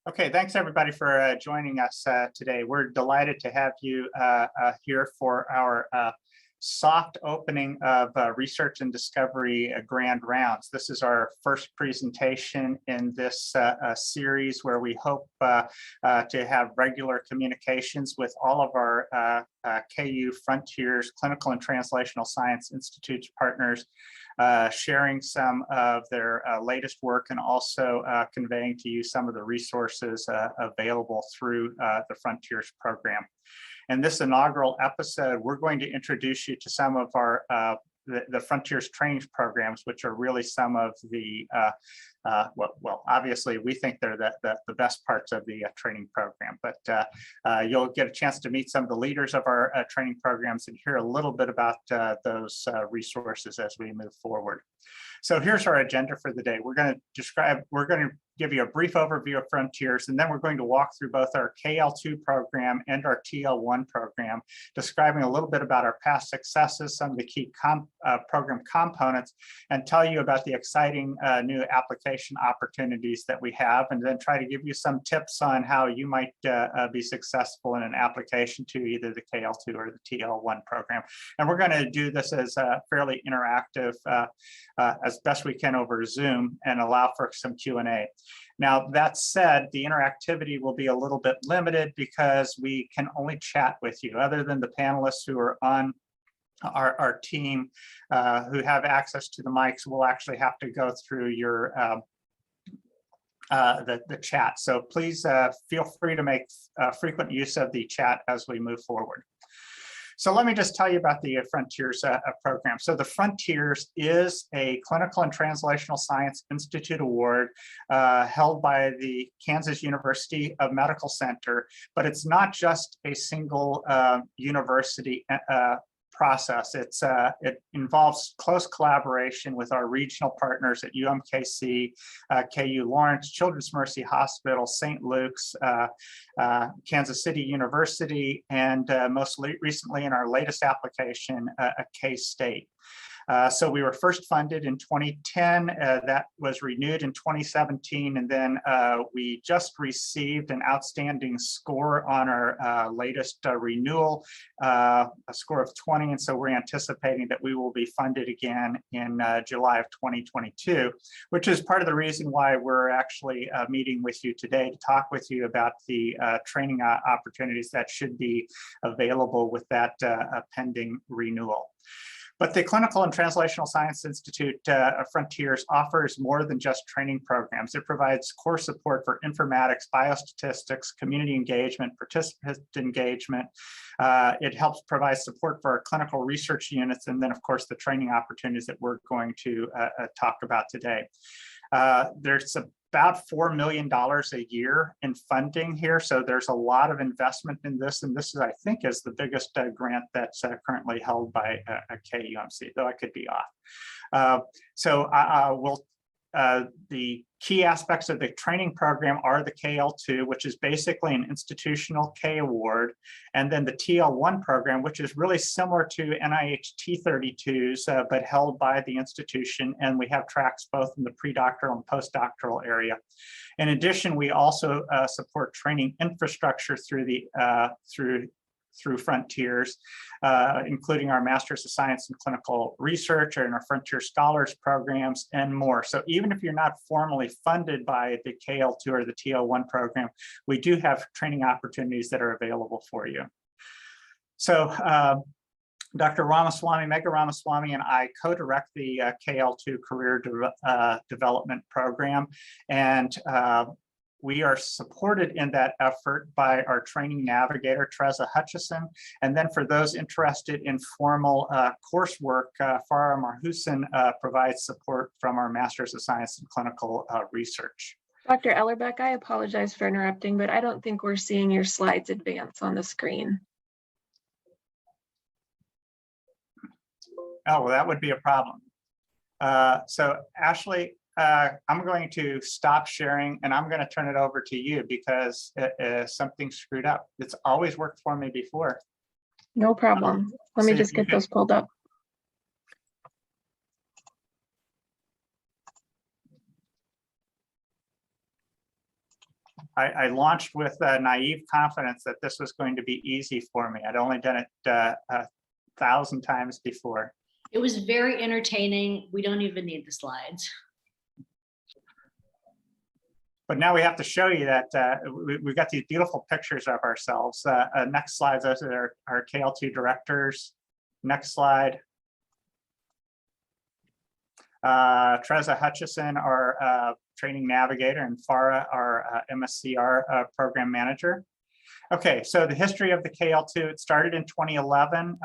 Okay, thanks everybody for joining us today. We're delighted to have you here for our soft opening of Research and Discovery Grand Rounds. This is our first presentation in this series where we hope to have regular communications with all of our KU Frontiers Clinical and Translational Science Institute partners, sharing some of their latest work and also conveying to you some of the resources available through the Frontiers program. In this inaugural episode, we're going to introduce you to some of our the Frontiers training programs, which are really some of the well, obviously we think they're the best parts of the training program, but you'll get a chance to meet some of the leaders of our training programs and hear a little bit about those resources as we move forward. So here's our agenda for the day. We're going to give you a brief overview of Frontiers, and then we're going to walk through both our KL2 program and our TL1 program, describing a little bit about our past successes, some of the key program components, and tell you about the exciting new application opportunities that we have, and then try to give you some tips on how you might be successful in an application to either the KL2 or the TL1 program. And we're going to do this as fairly interactive as best we can over Zoom and allow for some Q&A. Now, that said, the interactivity will be a little bit limited because we can only chat with you. Other than the panelists who are on our team who have access to the mics, we'll actually have to go through your the chat. So please feel free to make frequent use of the chat as we move forward. So let me just tell you about the Frontiers program. So the Frontiers is a Clinical and Translational Science Institute Award held by the Kansas University of Medical Center, but it's not just a single university process. It involves close collaboration with our regional partners at UMKC, KU Lawrence, Children's Mercy Hospital, St. Luke's, Kansas City University, and most recently in our latest application, K-State. So we were first funded in 2010, that was renewed in 2017, and then we just received an outstanding score on our latest renewal, a score of 20, and so we're anticipating that we will be funded again in July of 2022, which is part of the reason why we're actually meeting with you today to talk with you about the training opportunities that should be available with that pending renewal. But the Clinical and Translational Science Institute Frontiers offers more than just training programs. It provides core support for informatics, biostatistics, community engagement, participant engagement. It helps provide support for our clinical research units, and then, of course, the training opportunities that we're going to talk about today. There's about $4 million a year in funding here, so there's a lot of investment in this, and this is, I think, is the biggest grant that's currently held by KUMC, though I could be off. The key aspects of the training program are the KL2, which is basically an institutional K award, and then the TL1 program, which is really similar to NIH T32s, but held by the institution, and we have tracks both in the pre-doctoral and postdoctoral area. In addition, we also support training infrastructure through Frontiers, including our Masters of Science in Clinical Research and our Frontier Scholars programs and more. So even if you're not formally funded by the KL2 or the TL1 program, we do have training opportunities that are available for you. So Dr. Megha Ramaswamy and I co-direct the KL2 Career Development Program, and we are supported in that effort by our training navigator, Treza Hutchison. And then for those interested in formal coursework, Farah Marhusin provides support from our Masters of Science in Clinical Research. Dr. Ellerbeck, I apologize for interrupting, but I don't think we're seeing your slides advance on the screen. Oh, well, that would be a problem. So Ashley, I'm going to stop sharing and I'm going to turn it over to you because something screwed up. It's always worked for me before. No problem. Let me just get those pulled up. I launched with naive confidence that this was going to be easy for me. I'd only done it 1,000 times before. It was very entertaining. We don't even need the slides. But now we have to show you that we've got these beautiful pictures of ourselves. Next slide, those are our KL2 directors. Next slide. Treza Hutchison, our training navigator, and Farah, our MSCR program manager. Okay, so the history of the KL2, it started in 2011.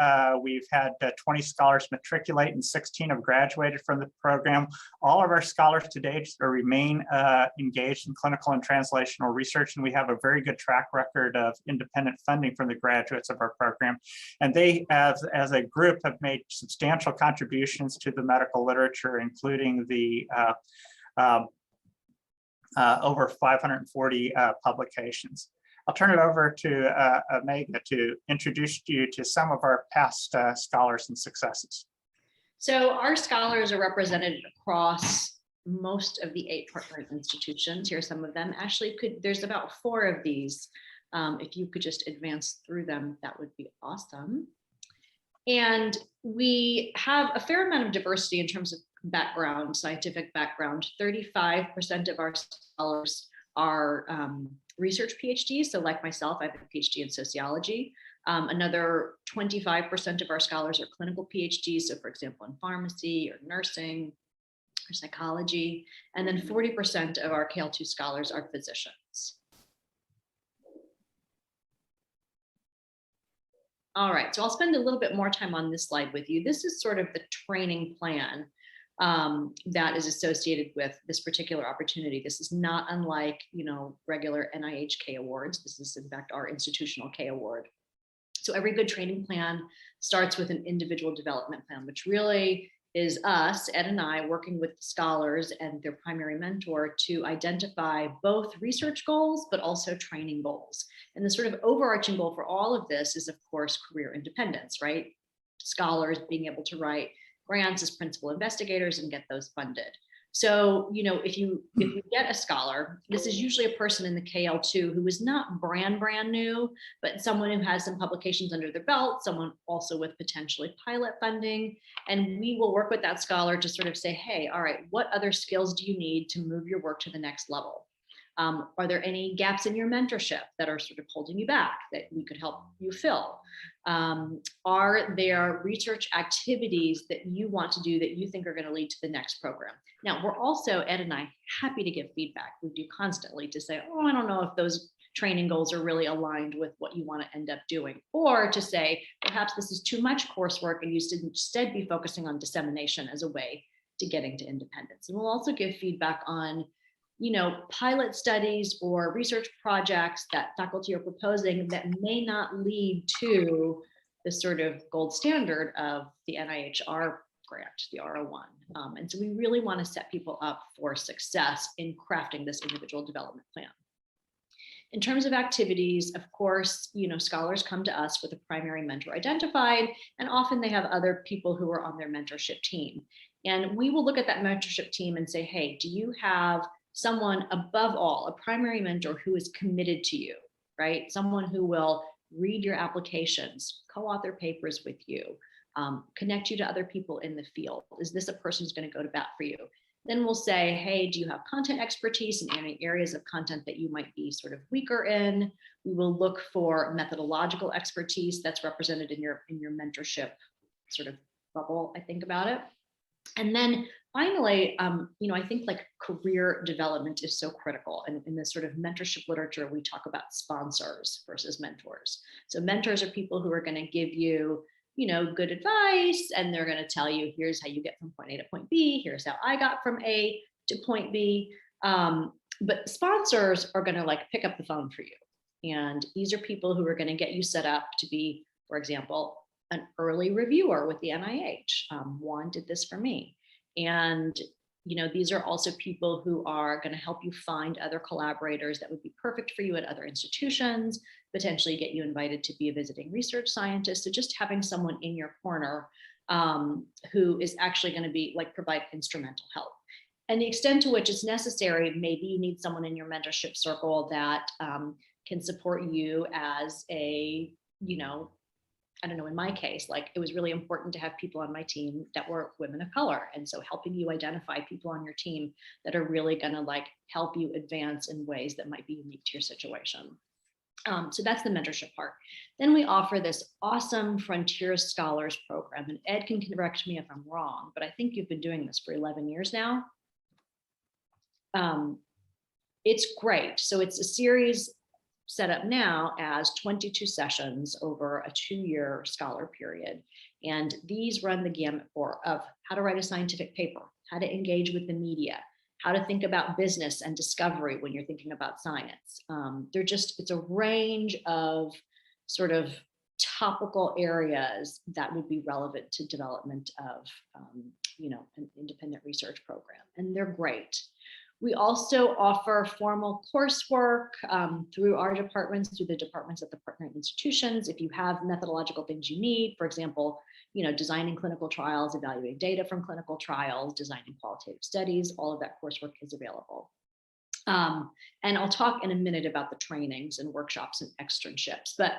We've had 20 scholars matriculate and 16 have graduated from the program. All of our scholars today remain engaged in clinical and translational research, and we have a very good track record of independent funding from the graduates of our program. And they, as a group, have made substantial contributions to the medical literature, including the over 540 publications. I'll turn it over to Megan to introduce you to some of our past scholars and successes. So our scholars are represented across most of the 8 partner institutions. Here are some of them. Ashley, there's about 4 of these. If you could just advance through them, that would be awesome. And we have a fair amount of diversity in terms of background, scientific background. 35% of our scholars are research PhDs. So like myself, I have a PhD in sociology. Another 25% of our scholars are clinical PhDs. So for example, in pharmacy or nursing or psychology. And then 40% of our KL2 scholars are physicians. All right, so I'll spend a little bit more time on this slide with you. This is sort of the training plan that is associated with this particular opportunity. This is not unlike, regular NIH K awards. This is in fact our institutional K award. So every good training plan starts with an individual development plan, which really is us, Ed and I, working with the scholars and their primary mentor to identify both research goals, but also training goals. And the sort of overarching goal for all of this is, of course, career independence, right? Scholars being able to write grants as principal investigators and get those funded. So, if we get a scholar, this is usually a person in the KL2 who is not brand new, but someone who has some publications under their belt, someone also with potentially pilot funding. And we will work with that scholar to sort of say, hey, all right, what other skills do you need to move your work to the next level? Are there any gaps in your mentorship that are sort of holding you back that we could help you fill? Are there research activities that you want to do that you think are going to lead to the next program? Now, we're also, Ed and I, happy to give feedback. We do constantly to say, oh, I don't know if those training goals are really aligned with what you want to end up doing. Or to say, perhaps this is too much coursework and you should instead be focusing on dissemination as a way to getting to independence. And we'll also give feedback on pilot studies or research projects that faculty are proposing that may not lead to the sort of gold standard of the NIHR grant, the R01. And so we really want to set people up for success in crafting this individual development plan. In terms of activities, of course, scholars come to us with a primary mentor identified, and often they have other people who are on their mentorship team. And we will look at that mentorship team and say, hey, do you have someone above all, a primary mentor who is committed to you, right? Someone who will read your applications, co-author papers with you, connect you to other people in the field. Is this a person who's going to go to bat for you? Then we'll say, hey, do you have content expertise in any areas of content that you might be sort of weaker in? We will look for methodological expertise that's represented in your mentorship sort of bubble, I think about it. And then finally, I think like career development is so critical. And in this sort of mentorship literature, we talk about sponsors versus mentors. So mentors are people who are going to give you, good advice, and they're going to tell you, here's how you get from point A to point B. Here's how I got from A to point B. But sponsors are going to pick up the phone for you. And these are people who are going to get you set up to be, for example, an early reviewer with the NIH. Juan did this for me. And, these are also people who are going to help you find other collaborators that would be perfect for you at other institutions, potentially get you invited to be a visiting research scientist. So just having someone in your corner who is actually going to be provide instrumental help. the extent to which it's necessary, maybe you need someone in your mentorship circle that can support you as a, I don't know, in my case, like it was really important to have people on my team that were women of color. And so helping you identify people on your team that are really going to like help you advance in ways that might be unique to your situation. So that's the mentorship part. Then we offer this awesome Frontier Scholars Program, and Ed can correct me if I'm wrong, but I think you've been doing this for 11 years now. It's great. So it's a series set up now as 22 sessions over a 2-year scholar period. And these run the gamut of how to write a scientific paper, how to engage with the media, how to think about business and discovery when you're thinking about science. It's a range of sort of topical areas that would be relevant to development of, an independent research program, and they're great. We also offer formal coursework through our departments, through the departments at the partnering institutions. If you have methodological things you need, for example, designing clinical trials, evaluating data from clinical trials, designing qualitative studies, all of that coursework is available. And I'll talk in a minute about the trainings and workshops and externships, but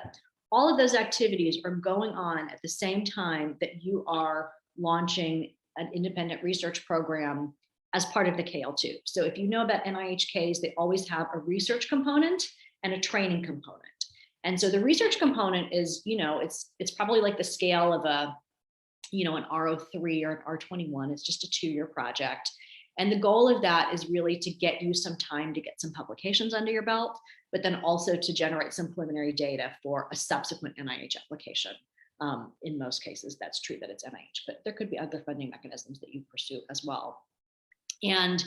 all of those activities are going on at the same time that you are launching an independent research program as part of the KL2. So if you know about NIHKs, they always have a research component and a training component. And so the research component is, it's probably like the scale of an R03 or an R21. It's just a 2-year project. And the goal of that is really to get you some time to get some publications under your belt, but then also to generate some preliminary data for a subsequent NIH application. In most cases, that's true that it's NIH, but there could be other funding mechanisms that you pursue as well. And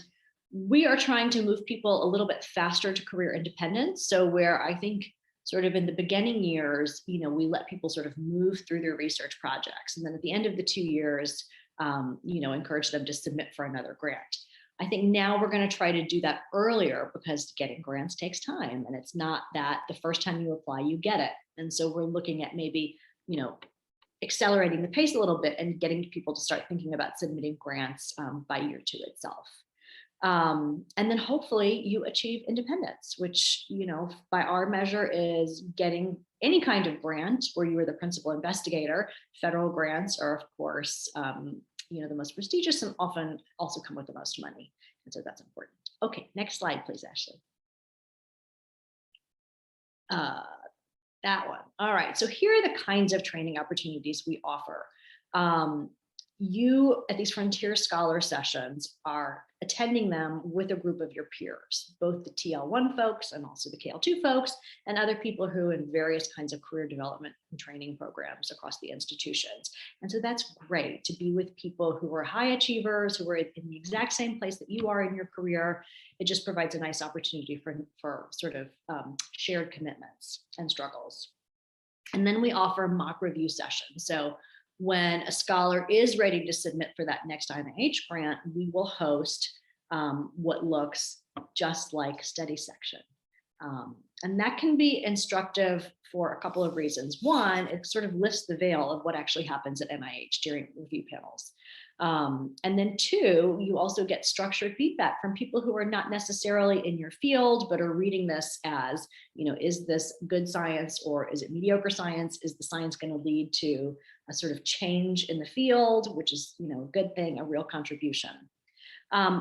we are trying to move people a little bit faster to career independence. So where I think sort of in the beginning years, we let people sort of move through their research projects. And then at the end of the 2 years, encourage them to submit for another grant. I think now we're going to try to do that earlier because getting grants takes time. And it's not that the first time you apply, you get it. And so we're looking at maybe, accelerating the pace a little bit and getting people to start thinking about submitting grants by year 2 itself. And then hopefully you achieve independence, which, by our measure is getting any kind of grant where you are the principal investigator. Federal grants are, of course, the most prestigious and often also come with the most money. And so that's important. Okay, next slide, please, Ashley. That one. All right. So here are the kinds of training opportunities we offer. You at these Frontier Scholar sessions are attending them with a group of your peers, both the TL1 folks and also the KL2 folks and other people who are in various kinds of career development and training programs across the institutions. And so that's great to be with people who are high achievers, who are in the exact same place that you are in your career. It just provides a nice opportunity for sort of shared commitments and struggles. And then we offer mock review sessions. So when a scholar is ready to submit for that next NIH grant, we will host what looks just like study section. And that can be instructive for a couple of reasons. One, it sort of lifts the veil of what actually happens at NIH during review panels. And then 2, you also get structured feedback from people who are not necessarily in your field, but are reading this as, is this good science or is it mediocre science? Is the science going to lead to a sort of change in the field, which is, a good thing, a real contribution.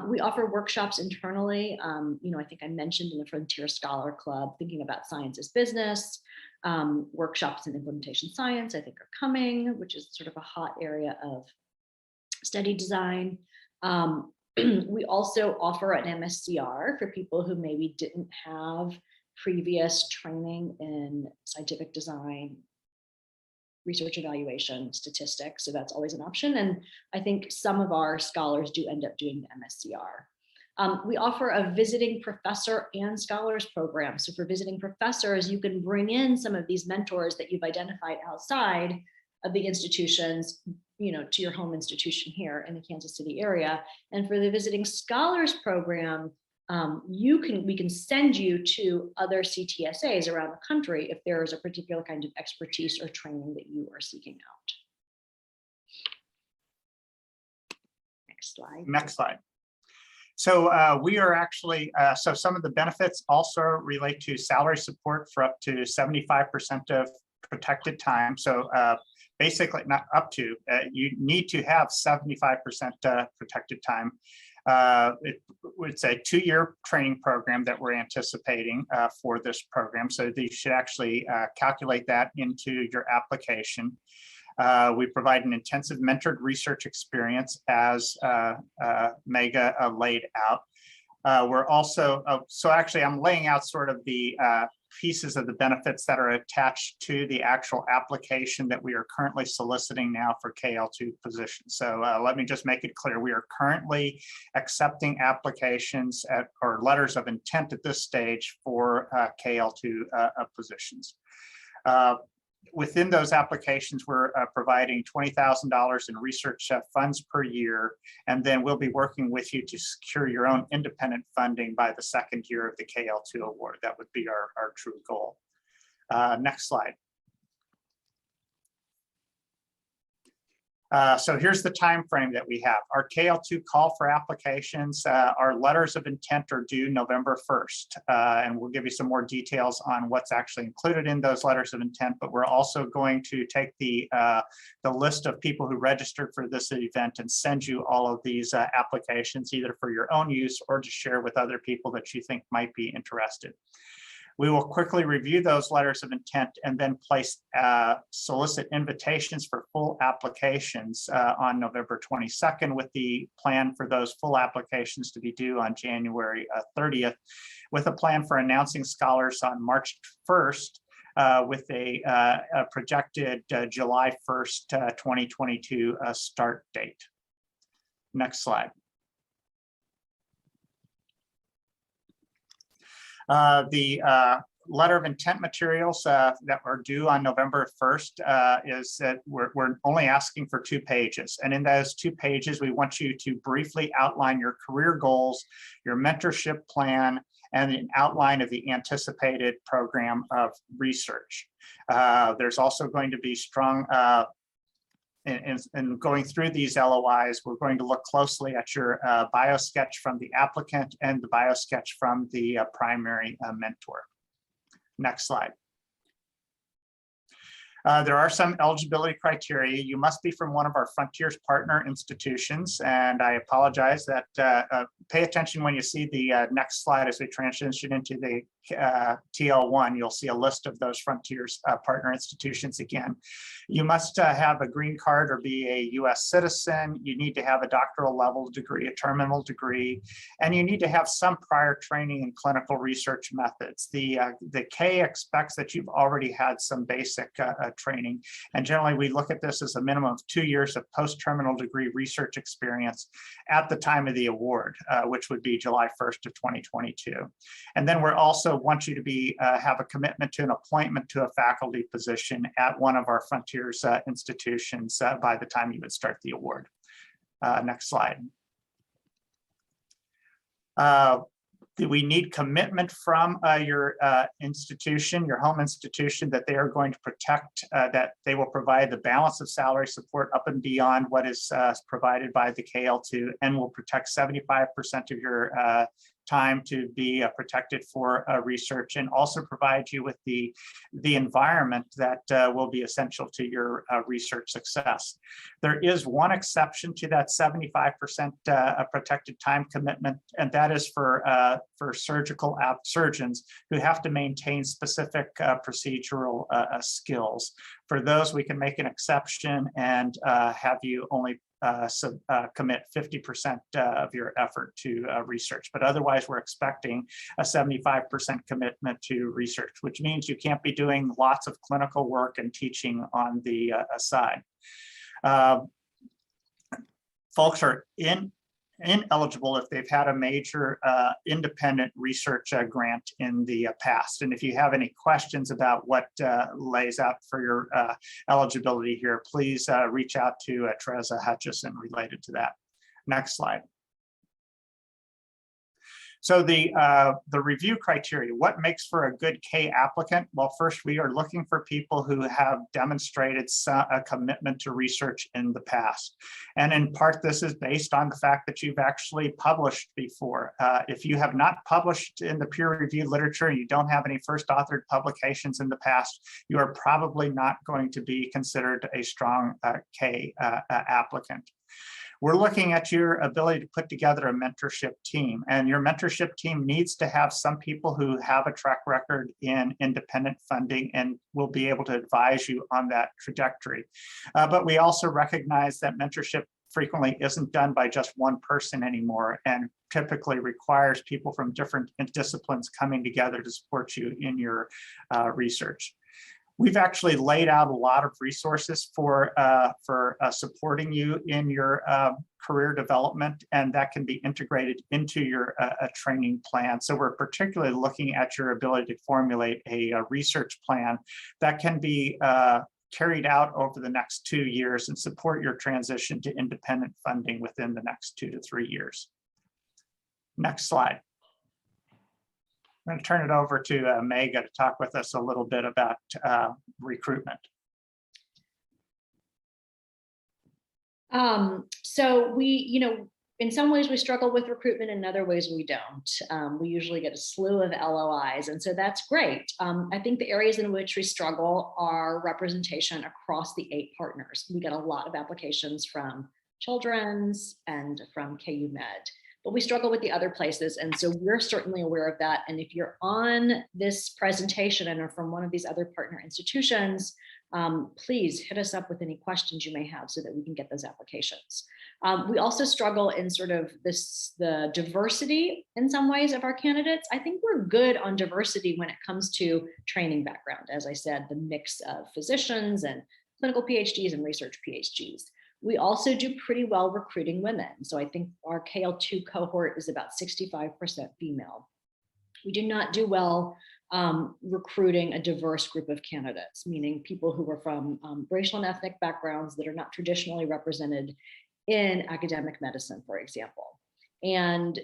We offer workshops internally. I think I mentioned in the Frontier Scholar Club, thinking about science as business. Workshops in implementation science, I think, are coming, which is sort of a hot area of study design. We also offer an MSCR for people who maybe didn't have previous training in scientific design, research evaluation, statistics. So that's always an option. And I think some of our scholars do end up doing the MSCR. We offer a visiting professor and scholars program. So for visiting professors, you can bring in some of these mentors that you've identified outside of the institutions, to your home institution here in the Kansas City area. And for the visiting scholars program, we can send you to other CTSAs around the country if there is a particular kind of expertise or training that you are seeking out. Next slide. Next slide. So we are actually, so some of the benefits also relate to salary support for up to 75% of protected time. So basically, not up to, you need to have 75% protected time. It's a 2-year training program that we're anticipating for this program. So you should actually calculate that into your application. We provide an intensive mentored research experience as Mega laid out. We're also, so actually I'm laying out sort of the pieces of the benefits that are attached to the actual application that we are currently soliciting now for KL2 positions. So let me just make it clear, we are currently accepting applications or letters of intent at this stage for KL2 positions. Within those applications, we're providing $20,000 in research funds per year, and then we'll be working with you to secure your own independent funding by the 2nd year of the KL2 award. That would be our true goal. Next slide. So here's the time frame that we have. Our KL2 call for applications, our letters of intent are due November 1st, and we'll give you some more details on what's actually included in those letters of intent, but we're also going to take the list of people who registered for this event and send you all of these applications, either for your own use or to share with other people that you think might be interested. We will quickly review those letters of intent and then place solicit invitations for full applications on November 22nd, with the plan for those full applications to be due on January 30th, with a plan for announcing scholars on March 1st, with a projected July 1st, 2022 start date. Next slide. The letter of intent materials that are due on November 1st is that we're only asking for 2 pages. And in those 2 pages, we want you to briefly outline your career goals, your mentorship plan, and an outline of the anticipated program of research. There's also going to be strong in going through these LOIs, we're going to look closely at your bio sketch from the applicant and the bio sketch from the primary mentor. Next slide. There are some eligibility criteria. You must be from one of our Frontiers partner institutions, and I apologize that pay attention when you see the next slide as we transition into the TL1. You'll see a list of those Frontiers partner institutions again. You must have a green card or be a US citizen. You need to have a doctoral level degree, a terminal degree, and you need to have some prior training in clinical research methods. The K expects that you've already had some basic training, and generally we look at this as a minimum of 2 years of post-terminal degree research experience at the time of the award, which would be July 1st of 2022. And then we're also want you to be have a commitment to an appointment to a faculty position at one of our Frontiers institutions by the time you would start the award. Next slide. We need commitment from your institution, your home institution, that they are going to protect, that they will provide the balance of salary support up and beyond what is provided by the KL2, and will protect 75% of your time to be protected for research, and also provide you with the environment that will be essential to your research success. There is one exception to that 75% protected time commitment, and that is for surgical surgeons who have to maintain specific procedural skills. For those, we can make an exception and have you only commit 50% of your effort to research. But otherwise, we're expecting a 75% commitment to research, which means you can't be doing lots of clinical work and teaching on the side. Folks are ineligible if they've had a major independent research grant in the past. And if you have any questions about what lays out for your eligibility here, please reach out to Teresa Hutchison related to that. Next slide. So the review criteria, what makes for a good K applicant? Well, first, we are looking for people who have demonstrated a commitment to research in the past. And in part, this is based on the fact that you've actually published before. If you have not published in the peer-reviewed literature, you don't have any first authored publications in the past, you are probably not going to be considered a strong K applicant. We're looking at your ability to put together a mentorship team, and your mentorship team needs to have some people who have a track record in independent funding and will be able to advise you on that trajectory. But we also recognize that mentorship frequently isn't done by just one person anymore, and typically requires people from different disciplines coming together to support you in your research. We've actually laid out a lot of resources for supporting you in your career development, and that can be integrated into your training plan. So we're particularly looking at your ability to formulate a research plan that can be carried out over the next 2 years and support your transition to independent funding within the next 2 to 3 years. Next slide. I'm going to turn it over to Mega to talk with us a little bit about recruitment. So we, in some ways we struggle with recruitment, in other ways we don't. We usually get a slew of LOIs, and so that's great. I think the areas in which we struggle are representation across the 8 partners. We get a lot of applications from Children's and from KU Med, but we struggle with the other places. And so we're certainly aware of that. And if you're on this presentation and are from one of these other partner institutions, please hit us up with any questions you may have so that we can get those applications. We also struggle in sort of the diversity in some ways of our candidates. I think we're good on diversity when it comes to training background. As I said, the mix of physicians and clinical PhDs and research PhDs. We also do pretty well recruiting women. So I think our KL2 cohort is about 65% female. We do not do well recruiting a diverse group of candidates, meaning people who are from racial and ethnic backgrounds that are not traditionally represented in academic medicine, for example. And,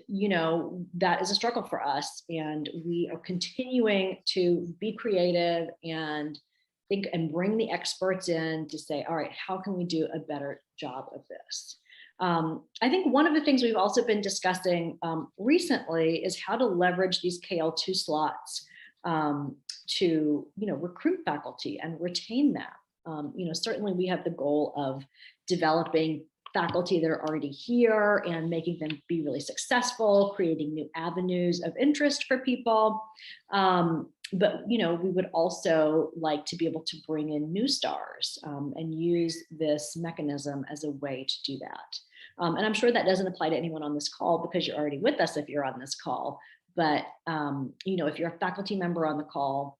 that is a struggle for us. And we are continuing to be creative and think and bring the experts in to say, all right, how can we do a better job of this? I think one of the things we've also been discussing recently is how to leverage these KL2 slots to, recruit faculty and retain them. Certainly we have the goal of developing faculty that are already here and making them be really successful, creating new avenues of interest for people. But we would also like to be able to bring in new stars and use this mechanism as a way to do that. And I'm sure that doesn't apply to anyone on this call because you're already with us if you're on this call. But if you're a faculty member on the call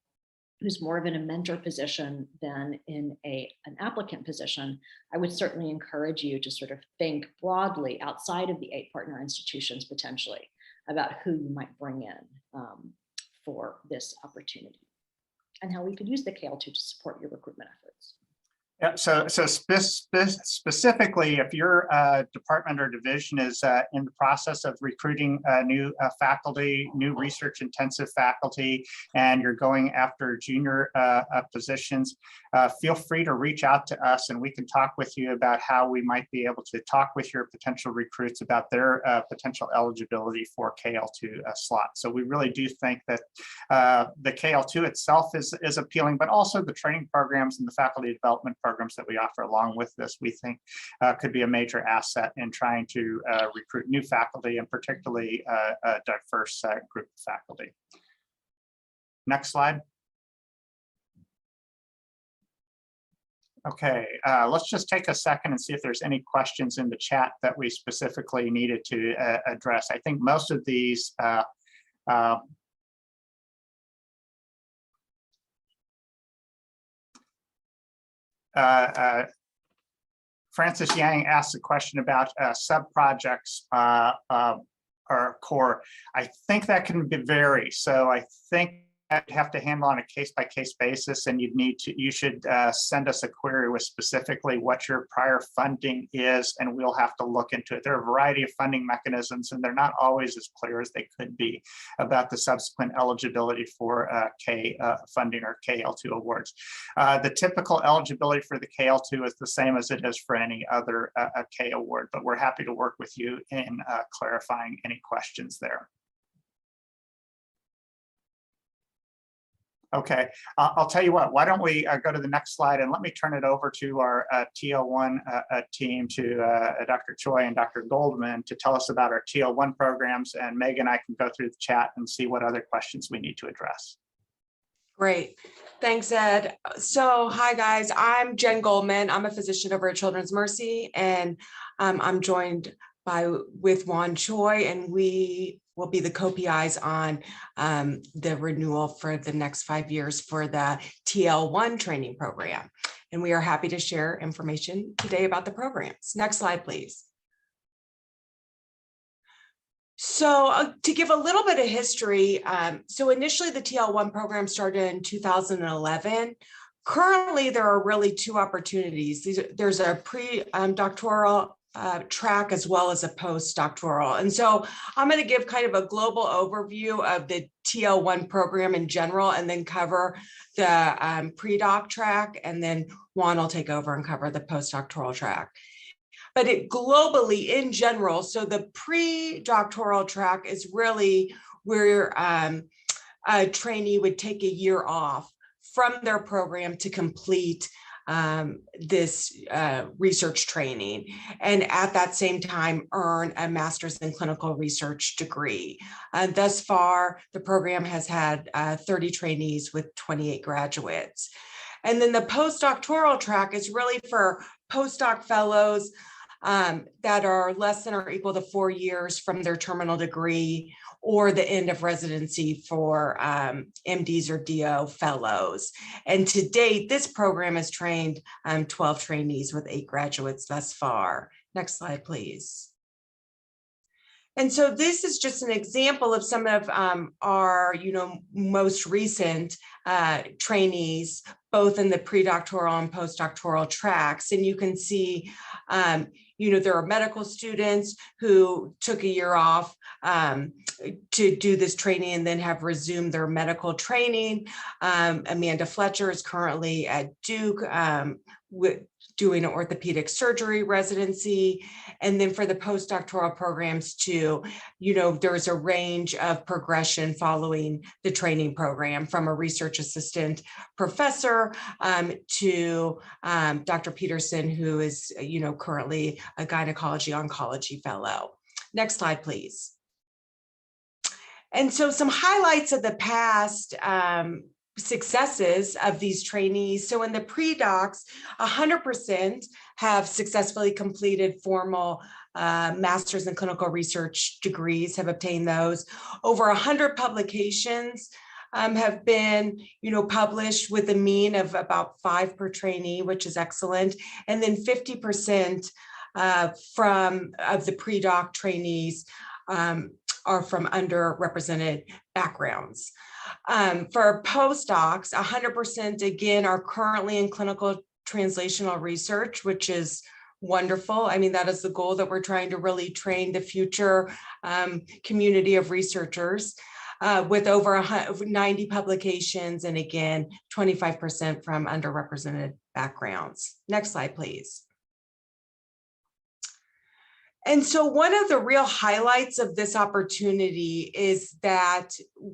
who's more of in a mentor position than in an applicant position, I would certainly encourage you to sort of think broadly outside of the 8 partner institutions potentially about who you might bring in for this opportunity and how we could use the KL2 to support your recruitment efforts. Yeah, so specifically, if your department or division is in the process of recruiting new faculty, new research intensive faculty, and you're going after junior positions, feel free to reach out to us and we can talk with you about how we might be able to talk with your potential recruits about their potential eligibility for KL2 slots. So we really do think that the KL2 itself is appealing, but also the training programs and the faculty development programs that we offer along with this, we think could be a major asset in trying to recruit new faculty and particularly a diverse group of faculty. Next slide. Okay, let's just take a second and see if there's any questions in the chat that we specifically needed to address. I think most of these Francis Yang asked a question about sub-projects or core. I think that can vary. So I think have to handle on a case-by-case basis, and you should send us a query with specifically what your prior funding is, and we'll have to look into it. There are a variety of funding mechanisms, and they're not always as clear as they could be about the subsequent eligibility for K funding or KL2 awards. The typical eligibility for the KL2 is the same as it is for any other K award, but we're happy to work with you in clarifying any questions there. Okay, I'll tell you what, why don't we go to the next slide, and let me turn it over to our TL1 team, to Dr. Choi and Dr. Goldman, to tell us about our TL1 programs, and Megan and I can go through the chat and see what other questions we need to address. Great. Thanks, Ed. So, hi guys, I'm Jen Goldman. I'm a physician over at Children's Mercy, and I'm joined with Juan Choi, and we will be the co-PIs on the renewal for the next 5 years for the TL1 training program. And we are happy to share information today about the programs. Next slide, please. So to give a little bit of history, so initially the TL1 program started in 2011. Currently, there are really two opportunities. There's a pre-doctoral track as well as a postdoctoral. And so I'm going to give kind of a global overview of the TL1 program in general, and then cover the pre-doc track, and then Juan will take over and cover the postdoctoral track. But globally in general, so the pre-doctoral track is really where a trainee would take a year off from their program to complete this research training, and at that same time earn a master's in clinical research degree. Thus far, the program has had 30 trainees with 28 graduates. And then the postdoctoral track is really for postdoc fellows that are less than or equal to 4 years from their terminal degree, or the end of residency for MDs or DO fellows. And to date, this program has trained 12 trainees with 8 graduates thus far. Next slide, please. And so this is just an example of some of our, most recent trainees, both in the pre-doctoral and postdoctoral tracks. And you can see, there are medical students who took a year off to do this training and then have resumed their medical training. Amanda Fletcher is currently at Duke doing an orthopedic surgery residency. And then for the postdoctoral programs too, there's a range of progression following the training program, from a research assistant professor to Dr. Peterson, who is, currently a gynecology oncology fellow. Next slide, please. And so some highlights of the past successes of these trainees. So in the pre-docs, 100% have successfully completed formal master's in clinical research degrees, have obtained those. Over 100 publications have been, published with a mean of about 5 per trainee, which is excellent. And then 50% of the pre-doc trainees are from underrepresented backgrounds. For postdocs, 100% again are currently in clinical translational research, which is wonderful. I mean, that is the goal, that we're trying to really train the future community of researchers with over 90 publications, and again, 25% from underrepresented backgrounds. Next slide, please. And so one of the real highlights of this opportunity is that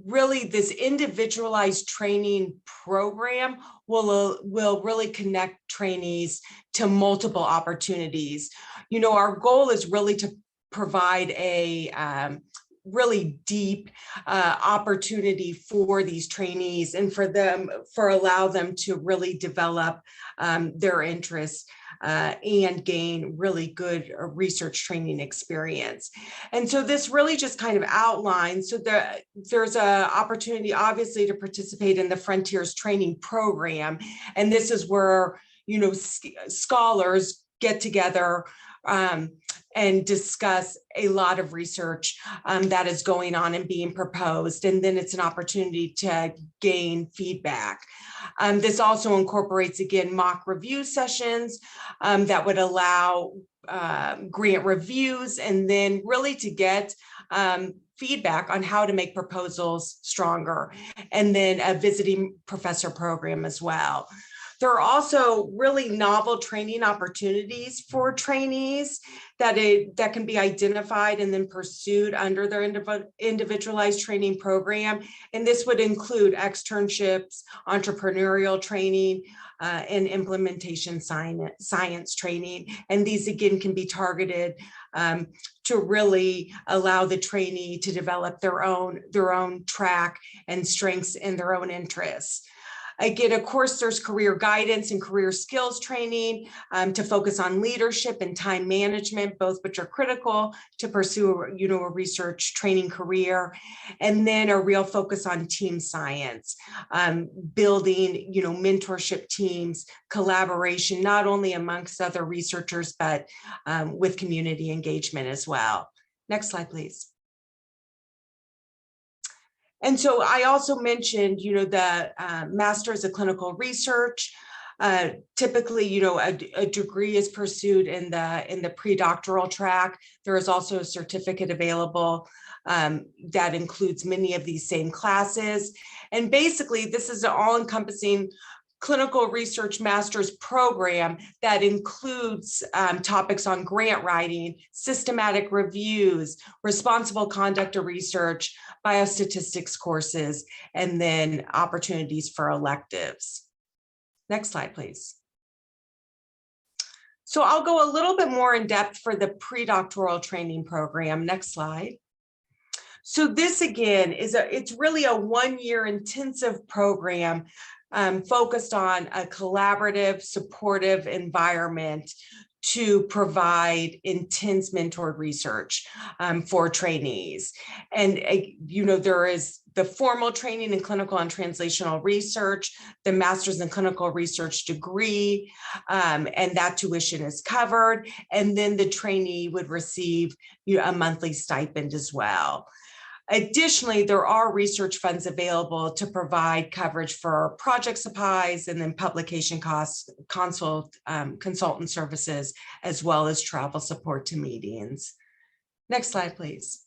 really this individualized training program will really connect trainees to multiple opportunities. Our goal is really to provide a really deep opportunity for these trainees, and allow them to really develop their interests and gain really good research training experience. And so this really just kind of outlines, so there's an opportunity obviously to participate in the Frontiers training program. And this is where, scholars get together and discuss a lot of research that is going on and being proposed. And then it's an opportunity to gain feedback. This also incorporates, again, mock review sessions that would allow grant reviews, and then really to get feedback on how to make proposals stronger, and then a visiting professor program as well. There are also really novel training opportunities for trainees that can be identified and then pursued under their individualized training program. And this would include externships, entrepreneurial training, and implementation science training. And these, again, can be targeted to really allow the trainee to develop their own track and strengths in their own interests. Again, of course, there's career guidance and career skills training to focus on leadership and time management, both which are critical to pursue, a research training career. And then a real focus on team science, building, mentorship teams, collaboration, not only amongst other researchers, but with community engagement as well. Next slide, please. And so I also mentioned, the Master's of Clinical Research. Typically, a degree is pursued in the pre-doctoral track. There is also a certificate available that includes many of these same classes. And basically, this is an all-encompassing clinical research master's program that includes topics on grant writing, systematic reviews, responsible conduct of research, biostatistics courses, and then opportunities for electives. Next slide, please. So I'll go a little bit more in depth for the pre-doctoral training program. Next slide. So this, again, it's really a one-year intensive program focused on a collaborative, supportive environment to provide intense mentored research for trainees. And, there is the formal training in clinical and translational research, the master's in clinical research degree, and that tuition is covered. And then the trainee would receive a monthly stipend as well. Additionally, there are research funds available to provide coverage for project supplies and then publication costs, consultant services, as well as travel support to meetings. Next slide, please.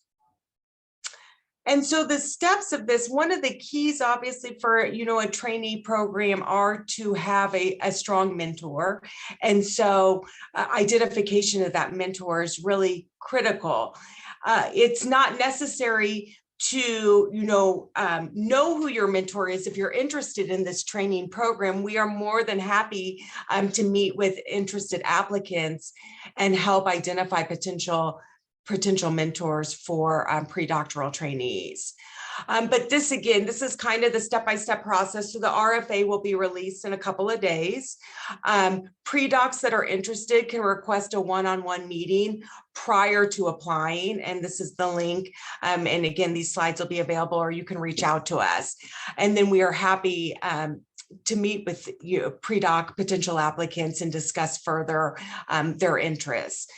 And so the steps of this, one of the keys, obviously, for a trainee program are to have a strong mentor. And so identification of that mentor is really critical. It's not necessary to know who your mentor is. If you're interested in this training program, we are more than happy to meet with interested applicants and help identify potential mentors for pre-doctoral trainees. But this is kind of the step-by-step process. So the RFA will be released in a couple of days. Pre-docs that are interested can request a one-on-one meeting prior to applying. And this is the link. And again, these slides will be available, or you can reach out to us. And then we are happy to meet with pre-doc potential applicants and discuss further their interests.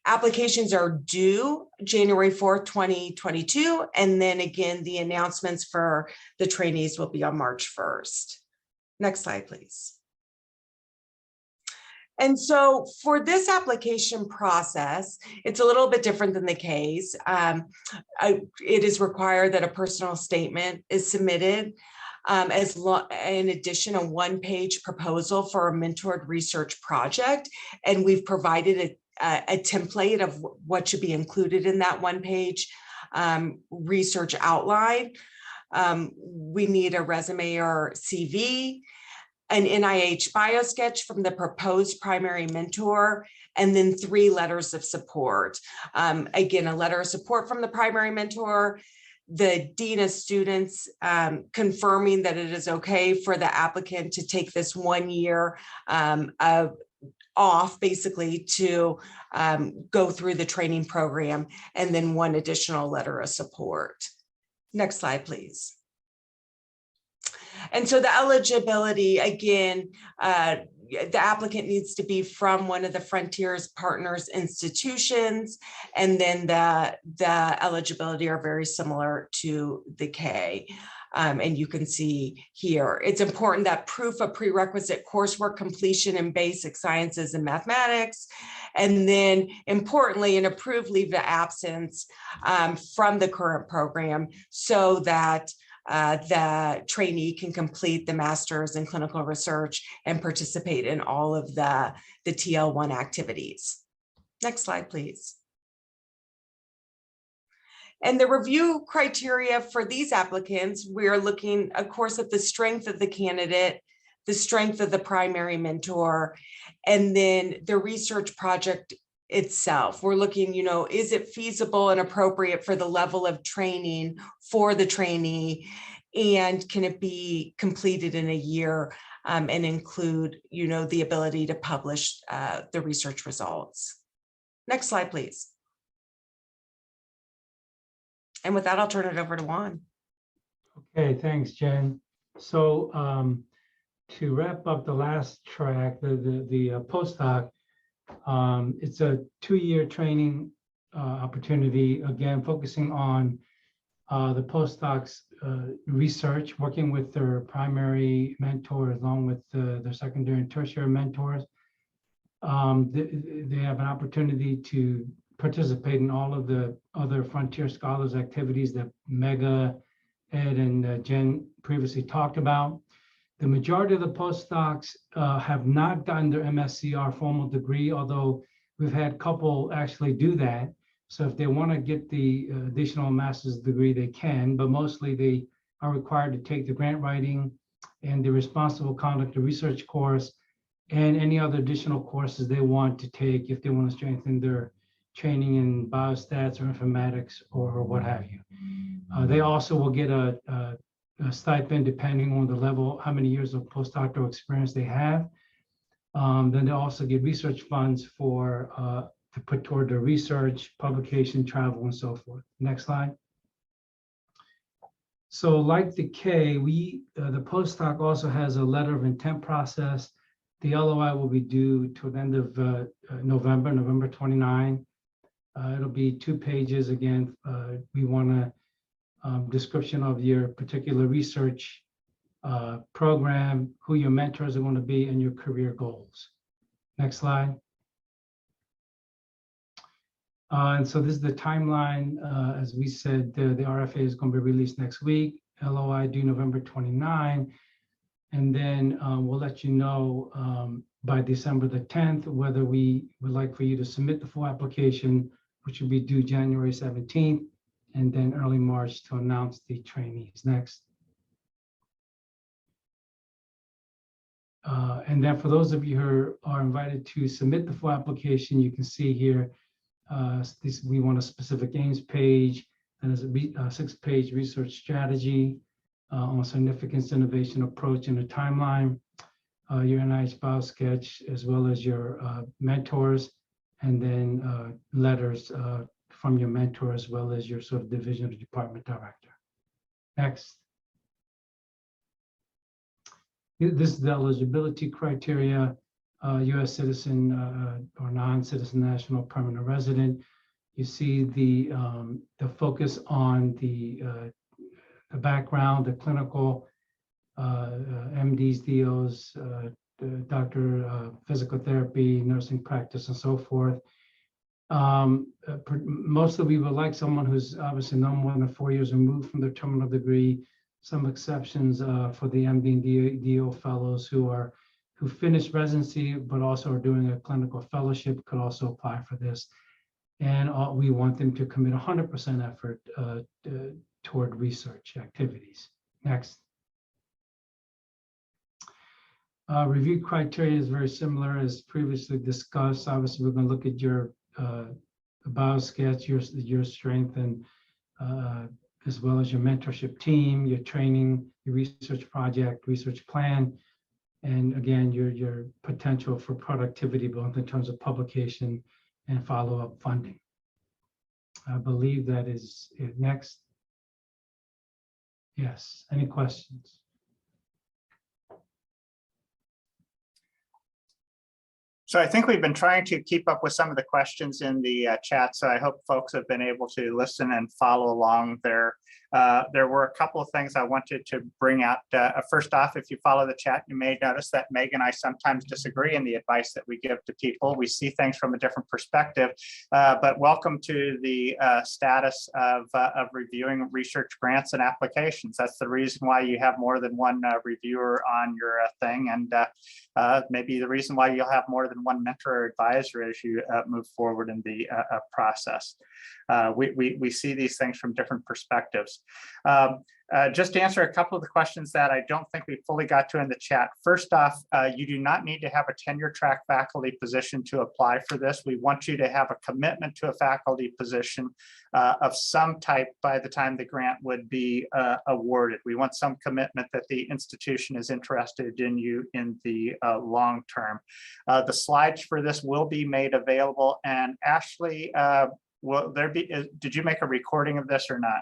Applications are due January 4th, 2022. And then again, the announcements for the trainees will be on March 1st. Next slide, please. And so for this application process, it's a little bit different than the case. It is required that a personal statement is submitted. In addition, a one-page proposal for a mentored research project. And we've provided a template of what should be included in that one-page research outline. We need a resume or CV, an NIH biosketch from the proposed primary mentor, and then 3 letters of support. Again, a letter of support from the primary mentor, the dean of students confirming that it is okay for the applicant to take this 1 year off, basically, to go through the training program, and then 1 additional letter of support. Next slide, please. And so the eligibility, again, the applicant needs to be from one of the Frontiers Partners institutions, and then the eligibility are very similar to the K. And you can see here, it's important that proof of prerequisite coursework completion in basic sciences and mathematics, and then importantly, an approved leave of absence from the current program, so that the trainee can complete the master's in clinical research and participate in all of the TL1 activities. Next slide, please. And the review criteria for these applicants, we're looking, of course, at the strength of the candidate, the strength of the primary mentor, and then the research project itself. We're looking, is it feasible and appropriate for the level of training for the trainee, and can it be completed in a year and include, the ability to publish the research results. Next slide, please. And with that, I'll turn it over to Juan. Okay, thanks, Jen. So to wrap up the last track, the postdoc, it's a 2-year training opportunity, again, focusing on the postdocs' research, working with their primary mentor along with their secondary and tertiary mentors. They have an opportunity to participate in all of the other Frontier Scholars activities that Mega, Ed, and Jen previously talked about. The majority of the postdocs have not gotten their MSCR formal degree, although we've had a couple actually do that. So if they want to get the additional master's degree, they can, but mostly they are required to take the grant writing and the responsible conduct of research course and any other additional courses they want to take if they want to strengthen their training in biostats or informatics or what have you. They also will get a stipend depending on the level, how many years of postdoctoral experience they have. Then they also get research funds for to put toward their research, publication, travel, and so forth. Next slide. So like the K, the postdoc also has a letter of intent process. The LOI will be due to the end of November 29. It'll be 2 pages. Again, we want a description of your particular research program, who your mentors are going to be, and your career goals. Next slide. And so this is the timeline. As we said, the RFA is going to be released next week. LOI due November 29. And then we'll let you know by December the 10th whether we would like for you to submit the full application, which will be due January 17th, and then early March to announce the trainees. Next. And then for those of you who are invited to submit the full application, you can see here, we want a specific aims page, and there's a 6-page research strategy on significance, innovation, approach, and a timeline, your NIH BioSketch, as well as your mentors, and then letters from your mentor, as well as your sort of division or department director. Next. This is the eligibility criteria, U.S. citizen or non-citizen national permanent resident. You see the focus on the background, the clinical, MDs, DOs, doctor, physical therapy, nursing practice, and so forth. Mostly we would like someone who's obviously no more than 4 years removed from their terminal degree. Some exceptions for the MD and DO fellows who finished residency but also are doing a clinical fellowship could also apply for this. And we want them to commit 100% effort toward research activities. Next. Review criteria is very similar as previously discussed. Obviously, we're going to look at your BioSketch, your strength, and as well as your mentorship team, your training, your research project, research plan, and again, your potential for productivity, both in terms of publication and follow-up funding. I believe that is it. Next. Yes, any questions? So I think we've been trying to keep up with some of the questions in the chat. So I hope folks have been able to listen and follow along there. There were a couple of things I wanted to bring out. First off, if you follow the chat, you may notice that Meg and I sometimes disagree in the advice that we give to people. We see things from a different perspective, but welcome to the status of reviewing research grants and applications. That's the reason why you have more than one reviewer on your thing, and maybe the reason why you'll have more than one mentor or advisor as you move forward in the process. We see these things from different perspectives. Just to answer a couple of the questions that I don't think we fully got to in the chat. First off, you do not need to have a tenure track faculty position to apply for this. We want you to have a commitment to a faculty position of some type by the time the grant would be awarded. We want some commitment that the institution is interested in you in the long term. The slides for this will be made available. And Ashley, will there be, did you make a recording of this or not?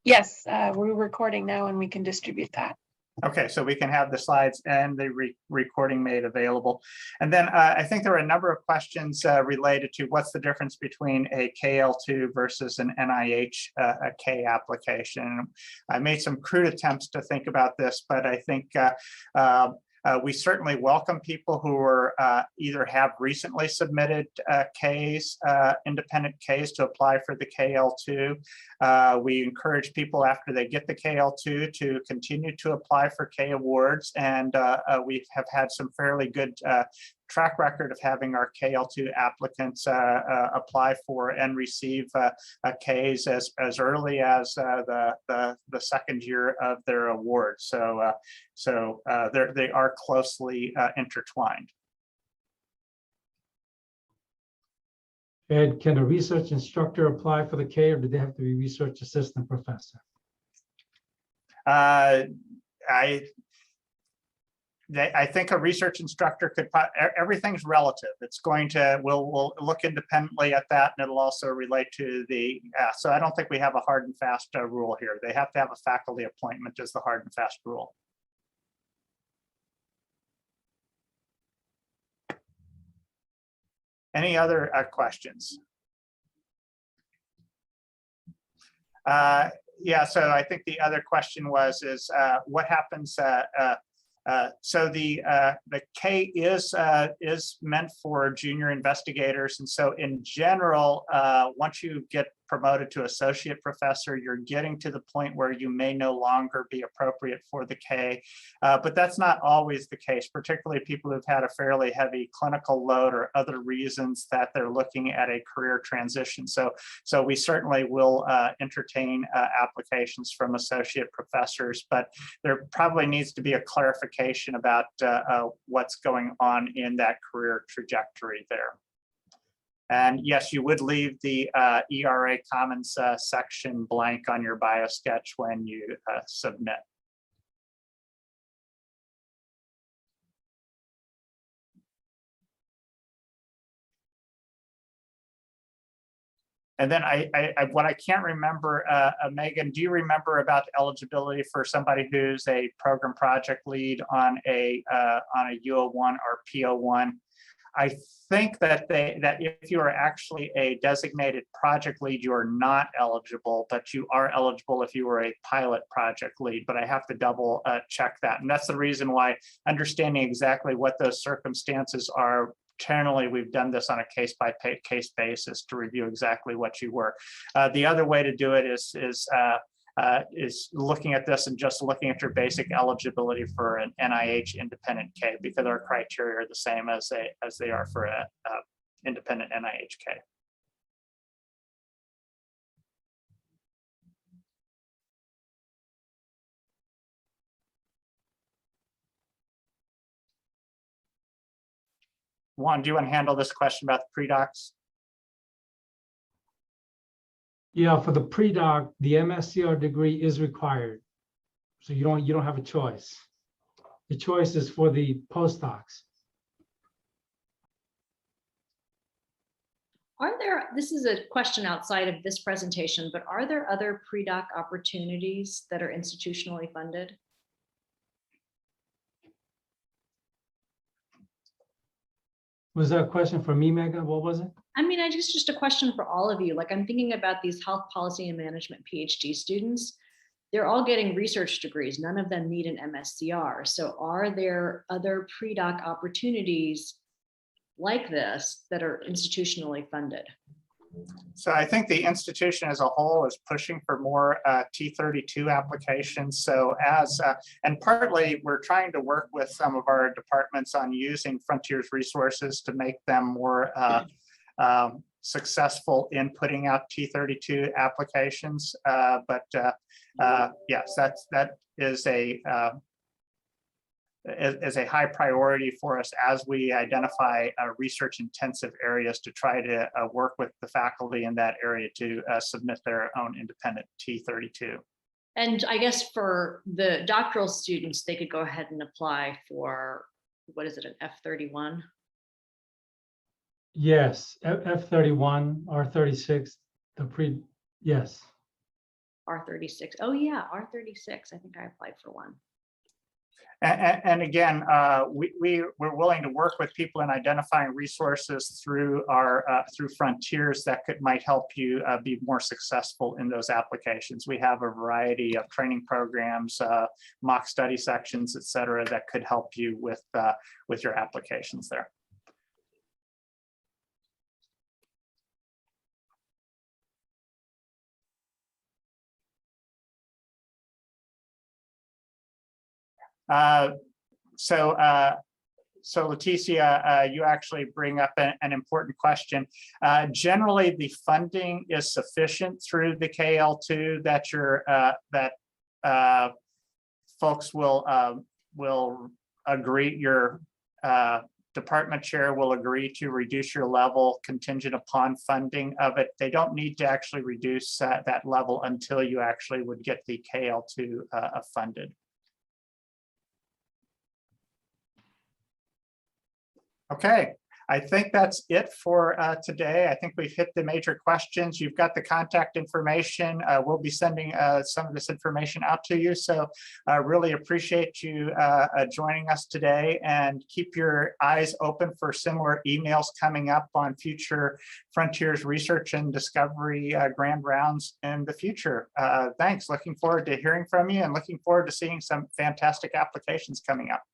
Yes, we're recording now and we can distribute that. Okay, so we can have the slides and the recording made available. And then I think there were a number of questions related to what's the difference between a KL2 versus an NIH K application. I made some crude attempts to think about this, but I think we certainly welcome people who are either have recently submitted Ks, independent Ks to apply for the KL2. We encourage people after they get the KL2 to continue to apply for K awards. And we have had some fairly good track record of having our KL2 applicants apply for and receive Ks as early as the second year of their award. So they are closely intertwined. Ed, can a research instructor apply for the K, or do they have to be research assistant professor? I think a research instructor could, everything's relative. It's going to, we'll look independently at that, and it'll also relate to the, so I don't think we have a hard and fast rule here. They have to have a faculty appointment as the hard and fast rule. Any other questions? Yeah, so I think the other question was, what happens, so the K is meant for junior investigators. And so in general, once you get promoted to associate professor, you're getting to the point where you may no longer be appropriate for the K. But that's not always the case, particularly people who've had a fairly heavy clinical load or other reasons that they're looking at a career transition. So we certainly will entertain applications from associate professors, but there probably needs to be a clarification about what's going on in that career trajectory there. And yes, you would leave the ERA Commons section blank on your bio sketch when you submit. And then what I can't remember, Megan, do you remember about eligibility for somebody who's a program project lead on a U01 or P01? I think that if you are actually a designated project lead, you are not eligible, but you are eligible if you were a pilot project lead. But I have to double check that. And that's the reason why understanding exactly what those circumstances are. Generally, we've done this on a case-by-case basis to review exactly what you were. The other way to do it is looking at this and just looking at your basic eligibility for an NIH independent K, because our criteria are the same as they are for an independent NIH K. Juan, do you want to handle this question about the pre-docs? Yeah, for the pre-doc, the MSCR degree is required. So you don't have a choice. The choice is for the postdocs. Are there, this is a question outside of this presentation, but are there other pre-doc opportunities that are institutionally funded? Was that a question for me, Mega? What was it? I mean, I just a question for all of you. Like, I'm thinking about these health policy and management PhD students. They're all getting research degrees. None of them need an MSCR. So are there other pre-doc opportunities like this that are institutionally funded? So I think the institution as a whole is pushing for more T32 applications. So and partly we're trying to work with some of our departments on using Frontiers resources to make them more successful in putting out T32 applications. Yes, that is a high priority for us as we identify research intensive areas to try to work with the faculty in that area to submit their own independent T32. And I guess for the doctoral students, they could go ahead and apply for, what is it, an F31? Yes, F31, R36, yes. R36. Oh yeah, R36. I think I applied for one. And again, we're willing to work with people in identifying resources through through Frontiers that might help you be more successful in those applications. We have a variety of training programs, mock study sections, et cetera, that could help you with your applications there. So Leticia, you actually bring up an important question. Generally, the funding is sufficient through the KL2 that folks will agree, your department chair will agree to reduce your level contingent upon funding of it. They don't need to actually reduce that level until you actually would get the KL2 funded. Okay, I think that's it for today. I think we've hit the major questions. You've got the contact information. We'll be sending some of this information out to you. So I really appreciate you joining us today, and keep your eyes open for similar emails coming up on future Frontiers Research and Discovery Grand Rounds in the future. Thanks, looking forward to hearing from you and looking forward to seeing some fantastic applications coming up.